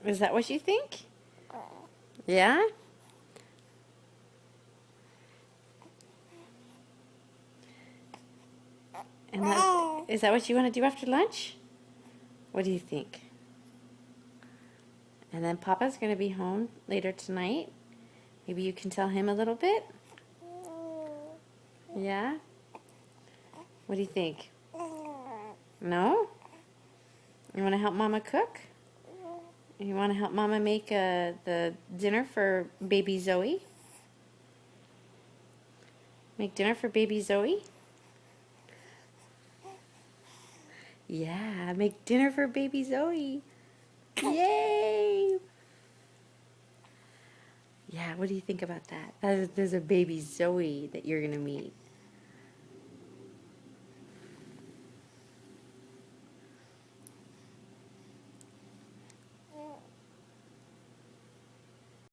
Is that what you think? Yeah? And is that what you want to do after lunch? What do you think? And then Papa's going to be home later tonight. Maybe you can tell him a little bit? Yeah? What do you think? No? You want to help Mama cook? You want to help Mama make the dinner for baby Zoe? Make dinner for baby Zoe? Yeah, make dinner for baby Zoe. Yay! Yeah, what do you think about that? There's a baby Zoe that you're going to meet.